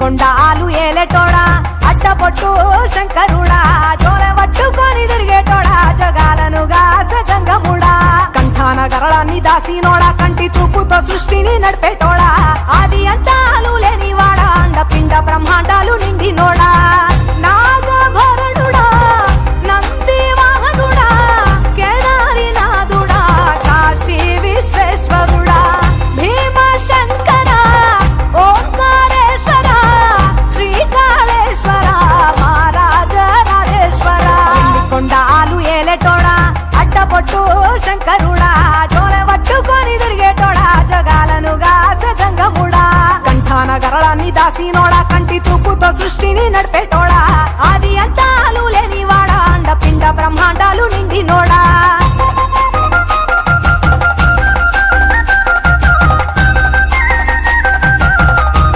కొండాలు ఏలేటోడా అడ్డపొట్టు శంకరుడా జోలె పట్టుకొని తిరిగేటోడా జగాలను గాసజంగముడా కంఠాన గరళాన్ని దాసినోడా కంటి చూపుతో సృష్టిని నడిపేటోడా ఆది అంతాలు లేనివాడా అండపిండ బ్రహ్మాండాలు నిండినోడా నాగభరణుడా నంది వాహనుడా కేదారి నాథుడా కాశీ విశ్వేశ్వరుడా భీమ శంకర ఓంకారేశ్వర శ్రీకాళేశ్వర మహారాజ రాజేశ్వర కొండాలు ఏలేటోడా అడ్డపొట్టు శంకరుడా జోలె పట్టుకొని తిరిగేటోడా జగాలను గాసజంగముడా కంఠాన గరళాన్ని దాసినోడా కంటి చూపుతో సృష్టిని నడిపేటోడా ఆది అంతాలు లేనివాడా అండపిండ బ్రహ్మాండాలు నిండినోడా